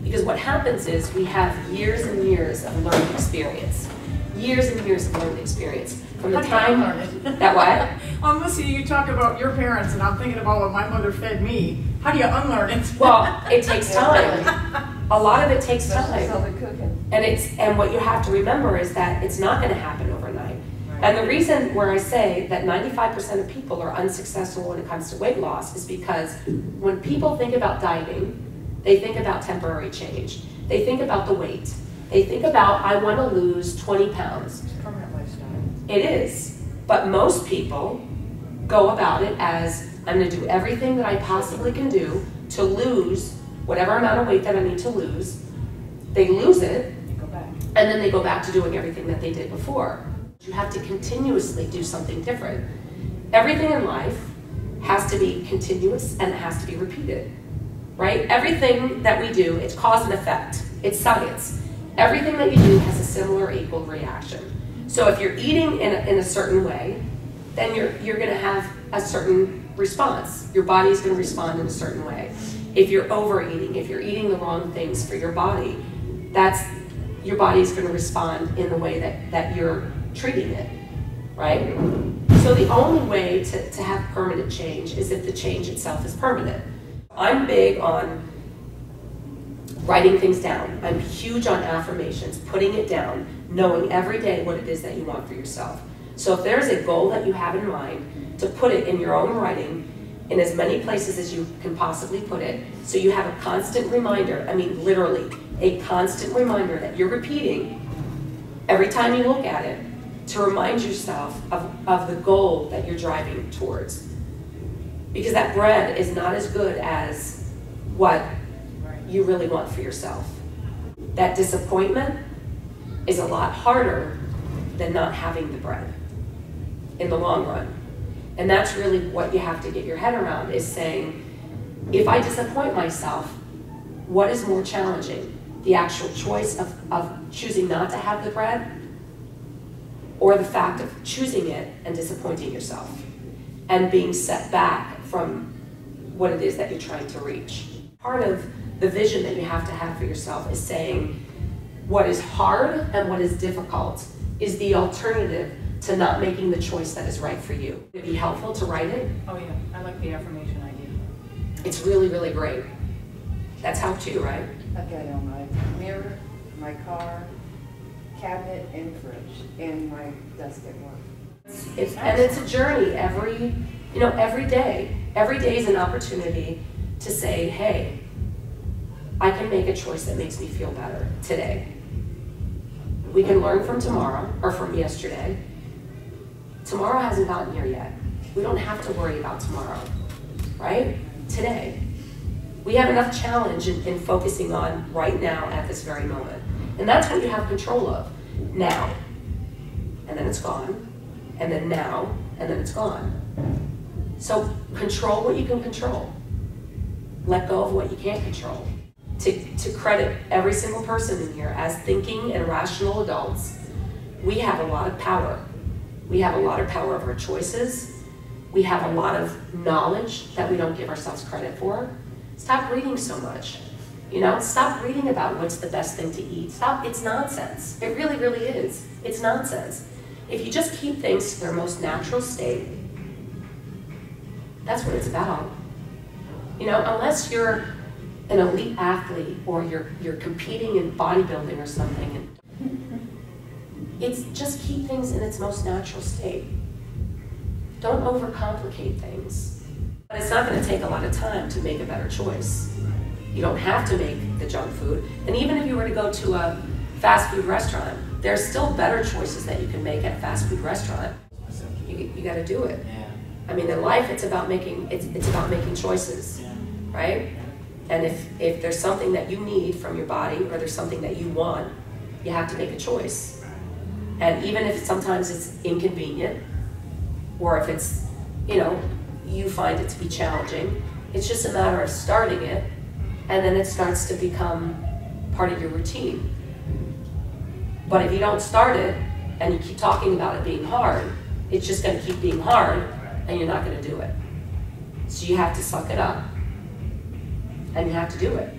Because what happens is we have years and years of learned experience. Years and years of learned experience. From the time that what? I'm listening to you talk about your parents, and I'm thinking about what my mother fed me. How do you unlearn it? Well, it takes time. A lot of it takes time. And what you have to remember is that it's not going to happen overnight. And the reason where I say that 95% of people are unsuccessful when it comes to weight loss is because when people think about dieting, they think about temporary change. They think about the weight. They think about, I want to lose 20 pounds. It's a permanent lifestyle. It is. But most people go about it as, I'm going to do everything that I possibly can do to lose whatever amount of weight that I need to lose. They lose it, and then they go back to doing everything that they did before. You have to continuously do something different. Everything in life has to be continuous and it has to be repeated, right? Everything that we do, it's cause and effect. It's science. Everything that you do has a similar equal reaction. So if you're eating in a certain way, then you're going to have a certain response. Your body's going to respond in a certain way. If you're overeating, if you're eating the wrong things for your body, your body's going to respond in the way that you're treating it, right? So the only way to have permanent change is if the change itself is permanent. I'm big on writing things down. I'm huge on affirmations, putting it down, knowing every day what it is that you want for yourself. So if there's a goal that you have in mind, to put it in your own writing in as many places as you can possibly put it, so you have a constant reminder, I mean literally, a constant reminder that you're repeating every time you look at it to remind yourself of the goal that you're driving towards. Because that bread is not as good as what you really want for yourself. That disappointment is a lot harder than not having the bread in the long run. And that's really what you have to get your head around, is saying, if I disappoint myself, what is more challenging? The actual choice of choosing not to have the bread, or the fact of choosing it and disappointing yourself and being set back from what it is that you're trying to reach. Part of the vision that you have to have for yourself is saying what is hard and what is difficult is the alternative to not making the choice that is right for you. Would it be helpful to write it? Oh yeah, I like the affirmation idea. It's really, really great. That's helped you, right? I've got it on my mirror, my car, cabinet, and fridge, and my desk at work. And it's a journey every day. Every day is an opportunity to say, hey, I can make a choice that makes me feel better today. We can learn from tomorrow, or from yesterday. Tomorrow hasn't gotten here yet. We don't have to worry about tomorrow, right? Today. We have enough challenge in focusing on right now at this very moment. And that's what you have control of. Now. And then it's gone. And then now. And then it's gone. So control what you can control. Let go of what you can't control. To credit every single person in here as thinking and rational adults, we have a lot of power. We have a lot of power over our choices. We have a lot of knowledge that we don't give ourselves credit for. Stop reading so much. Stop reading about what's the best thing to eat. Stop, it's nonsense. It really, really is. It's nonsense. If you just keep things to their most natural state, that's what it's about. Unless you're an elite athlete or you're competing in bodybuilding or something, it's just keep things in its most natural state. Don't overcomplicate things. But it's not going to take a lot of time to make a better choice. You don't have to make the junk food. And even if you were to go to a fast food restaurant, there's still better choices that you can make at a fast food restaurant. You got to do it. I mean, in life, it's about making choices, right? And if there's something that you need from your body, or there's something that you want, you have to make a choice. And even if sometimes it's inconvenient, or if it's, you find it to be challenging, it's just a matter of starting it, and then it starts to become part of your routine. But if you don't start it, and you keep talking about it being hard, it's just going to keep being hard, and you're not going to do it. So you have to suck it up, and you have to do it.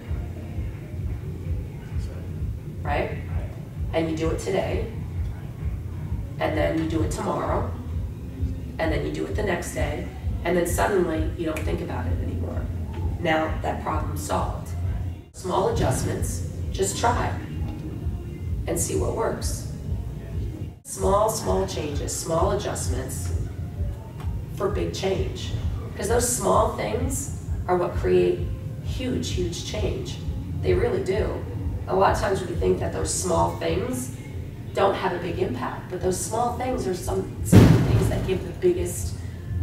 right? And you do it today, and then you do it tomorrow, and then you do it the next day, and then suddenly you don't think about it anymore. Now that problem's solved. Small adjustments, just try and see what works. Small changes, small adjustments for big change. Because those small things are what create huge change. They really do. A lot of times we think that those small things don't have a big impact, but those small things are some of the things that give the biggest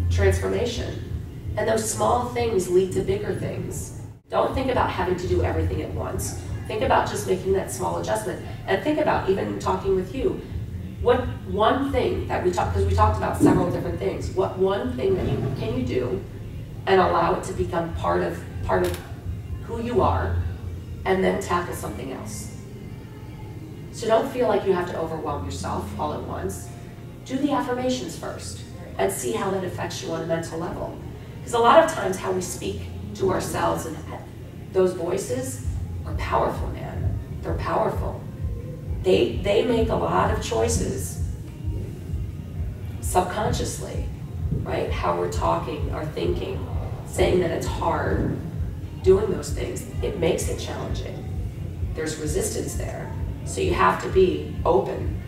transformation. And those small things lead to bigger things. Don't think about having to do everything at once. Think about just making that small adjustment. And think about, even talking with you, what one thing that because we talked about several different things, what one thing that can you do and allow it to become part of who you are, and then tackle something else. So don't feel like you have to overwhelm yourself all at once. Do the affirmations first and see how that affects you on a mental level. Because a lot of times how we speak to ourselves and those voices are powerful, man. They're powerful. They make a lot of choices subconsciously, right? How we're talking, our thinking, saying that it's hard, doing those things, it makes it challenging. There's resistance there. So you have to be open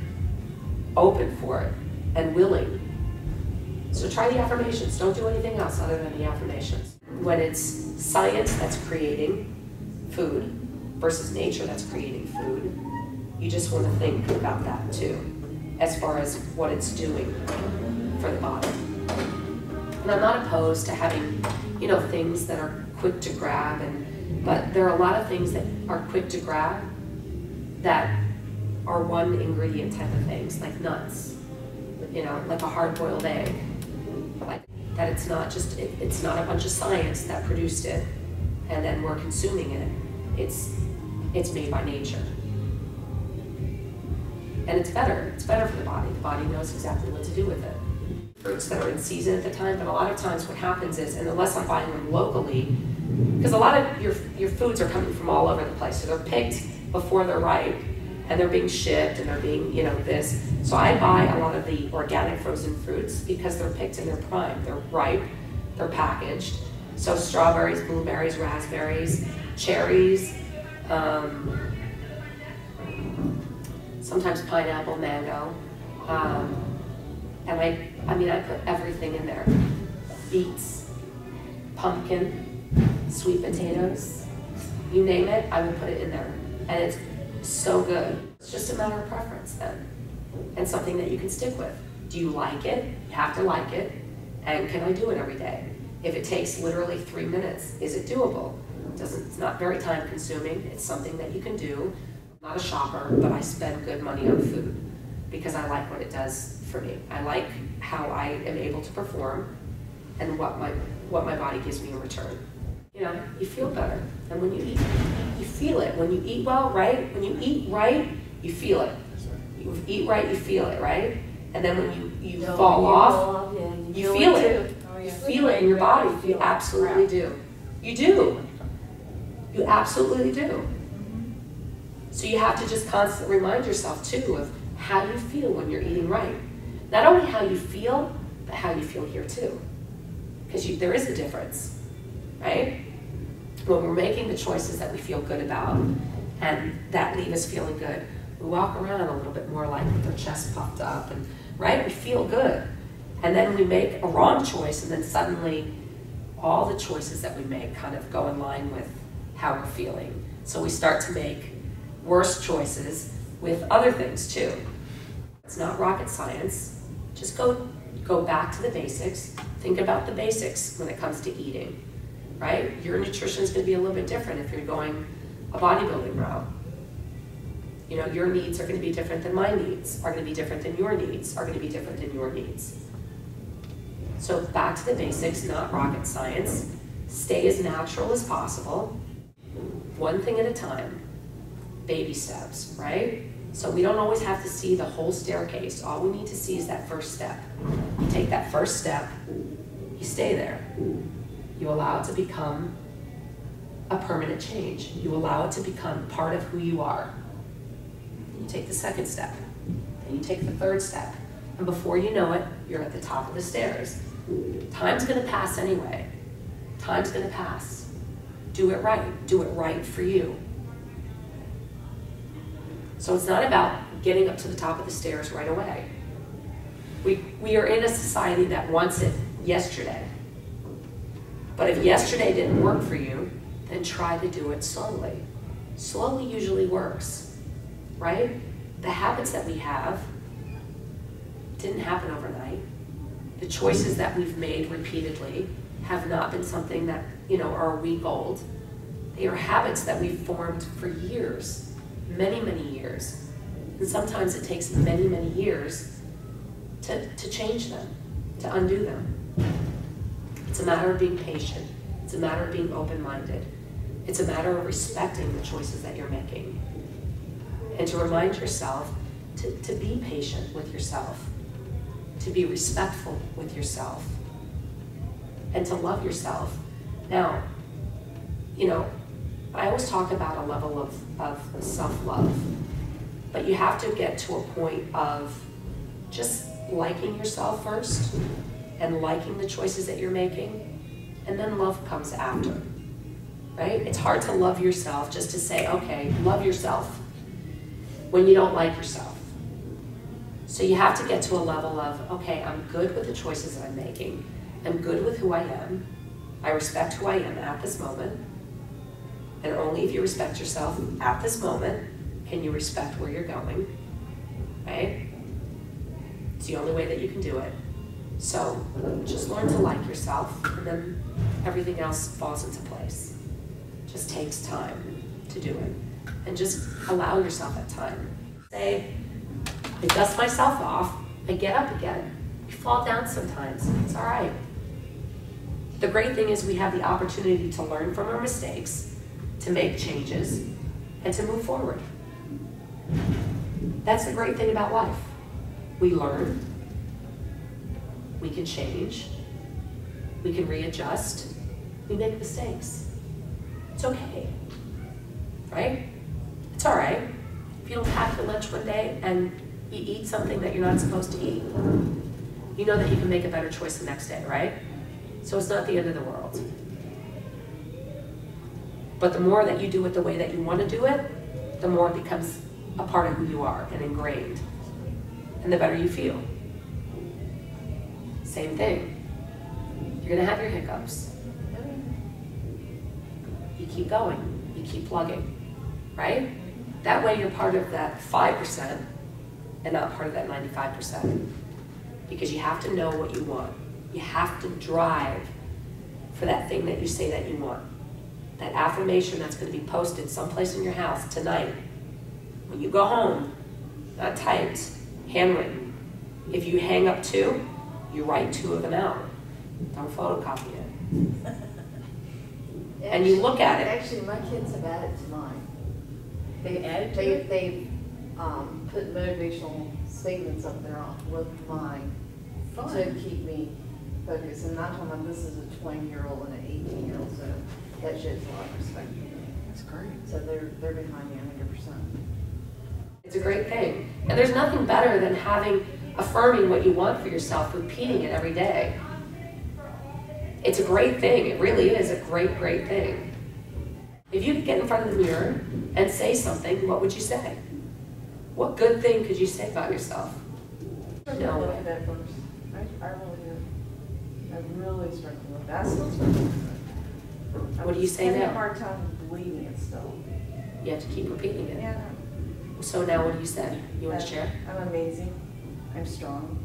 for it and willing. So try the affirmations. Don't do anything else other than the affirmations. When it's science that's creating food versus nature that's creating food, you just want to think about that too, as far as what it's doing for the body. And I'm not opposed to having, things that are quick to grab, but there are a lot of things that are quick to grab that are one ingredient type of things, like nuts, like a hard-boiled egg. Like that it's not a bunch of science that produced it and then we're consuming it. It's made by nature. And it's better for the body. The body knows exactly what to do with it. Fruits that are in season at the time, but a lot of times what happens is, and unless I'm buying them locally, because a lot of your foods are coming from all over the place, so they're picked before they're ripe, and they're being shipped, and they're being, this. So I buy a lot of the organic frozen fruits because they're picked in their prime. They're ripe, they're packaged. So strawberries, blueberries, raspberries, cherries, sometimes pineapple, mango, and I put everything in there. Beets, pumpkin, sweet potatoes, you name it, I would put it in there. And it's so good. It's just a matter of preference then, and something that you can stick with. Do you like it? You have to like it. And can I do it every day? If it takes literally 3 minutes, is it doable? It's not very time consuming. It's something that you can do. I'm not a shopper, but I spend good money on food because I like what it does for me. I like how I am able to perform and what my body gives me in return. You feel better. And when you eat, you feel it. When you eat well, right? When you eat right, you feel it. You eat right, you feel it, right? And then when you fall off, you feel it. You feel it in your body. You absolutely do. You do. You absolutely do. So you have to just constantly remind yourself, too, of how you feel when you're eating right. Not only how you feel, but how you feel here, too. Because there is a difference, right? When we're making the choices that we feel good about and that leave us feeling good, we walk around a little bit more like with our chest puffed up, and right? We feel good. And then we make a wrong choice, and then suddenly all the choices that we make kind of go in line with how we're feeling. So we start to make worse choices with other things too. It's not rocket science. Just go back to the basics. Think about the basics when it comes to eating, right? Your nutrition is going to be a little bit different if you're going a bodybuilding route. Your needs are going to be different than my needs, are going to be different than your needs, are going to be different than your needs. So back to the basics, not rocket science. Stay as natural as possible. One thing at a time. Baby steps, right? So we don't always have to see the whole staircase. All we need to see is that first step. You take that first step, you stay there. You allow it to become a permanent change. You allow it to become part of who you are. you take the second step, then you take the third step, and before you know it, you're at the top of the stairs. Time's gonna pass anyway. Time's gonna pass. Do it right. Do it right for you. So it's not about getting up to the top of the stairs right away. We are in a society that wants it yesterday. But if yesterday didn't work for you, then try to do it slowly. Slowly usually works, right? The habits that we have didn't happen overnight. The choices that we've made repeatedly have not been something that, are a week old. They are habits that we've formed for years, many, many years. And sometimes it takes many, many years to change them, to undo them. It's a matter of being patient. It's a matter of being open-minded. It's a matter of respecting the choices that you're making. And to remind yourself to be patient with yourself, to be respectful with yourself, and to love yourself. Now, I always talk about a level of self-love, but you have to get to a point of just liking yourself first and liking the choices that you're making, and then love comes after, right? It's hard to love yourself just to say, okay, love yourself when you don't like yourself. So you have to get to a level of, okay, I'm good with the choices that I'm making. I'm good with who I am. I respect who I am at this moment. And only if you respect yourself at this moment can you respect where you're going, right? It's the only way that you can do it. So just learn to like yourself, and then everything else falls into place. It just takes time to do it. And just allow yourself that time. Say, I dust myself off, I get up again. We fall down sometimes, it's all right. The great thing is we have the opportunity to learn from our mistakes, to make changes, and to move forward. That's the great thing about life. We learn, we can change, we can readjust, we make mistakes. It's okay, right? It's all right. If you don't pack your lunch one day and you eat something that you're not supposed to eat, you know that you can make a better choice the next day, right? So it's not the end of the world. But the more that you do it the way that you want to do it, the more it becomes a part of who you are and ingrained. And the better you feel. Same thing. You're gonna have your hiccups. You keep going, you keep plugging, right? That way you're part of that 5% and not part of that 95%. Because you have to know what you want. You have to drive for that thing that you say that you want. That affirmation that's going to be posted someplace in your house tonight. When you go home, not typed, handwritten. If you hang up 2, you write 2 of them out. Don't photocopy it. And you look at it. Actually, my kids have added to mine. They put motivational statements up there with mine to keep me focused. And I'm talking about this is a 20-year-old and an 18-year-old, so that shows a lot of respect for me. That's great. So they're behind me 100%. It's a great thing. And there's nothing better than affirming what you want for yourself, repeating it every day. It's a great thing. It really is a great, great thing. If you could get in front of the mirror and say something, what would you say? What good thing could you say about yourself? No way. That first. I really do. I really struggle with that. I still struggle with it. What do you say I'm having now? a hard time believing it still. You have to keep repeating it. Yeah. So now what do you say? You want to share? I'm amazing. I'm strong.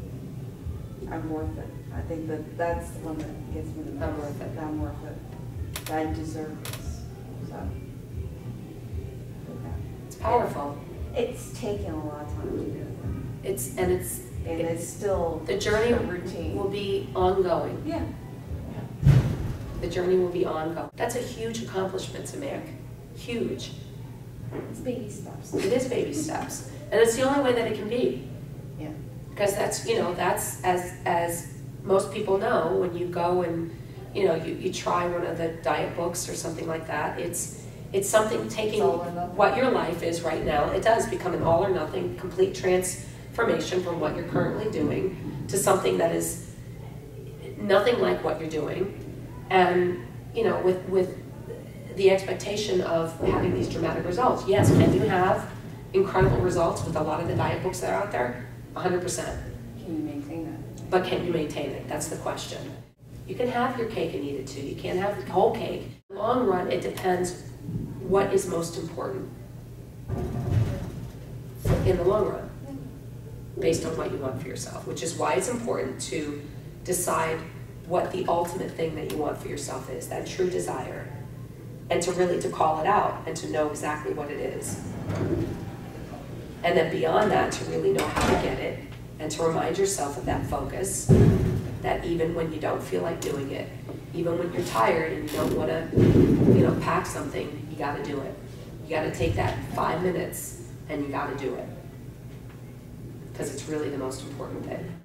I'm worth it. I think that's the one that gets me the most. I'm worth it. I'm worth it. That I deserve this. So, It's powerful. it's taken a lot of time to do it. And it's still the journey a routine. will be ongoing. Yeah. The journey will be ongoing. That's a huge accomplishment to make. Huge. It's baby steps. It is baby steps. And it's the only way that it can be. Yeah. Because that's as most people know, when you go and you try one of the diet books or something like that, it's It's something taking all or nothing. what your life is right now. It does become an all or nothing, complete transformation from what you're currently doing to something that is nothing like what you're doing. And, you know, with the expectation of having these dramatic results. Yes, can you have incredible results with a lot of the diet books that are out there? 100%. Can you maintain that? But can you maintain it? That's the question. You can have your cake and eat it too. You can't have the whole cake. In the long run, it depends what is most important in the long run, based on what you want for yourself, which is why it's important to decide what the ultimate thing that you want for yourself is, that true desire, and to really to call it out and to know exactly what it is. And then beyond that, to really know how to get it and to remind yourself of that focus, that even when you don't feel like doing it, even when you're tired and you don't want to, you know, pack something, you got to do it. You got to take that 5 minutes and you got to do it, because it's really the most important thing.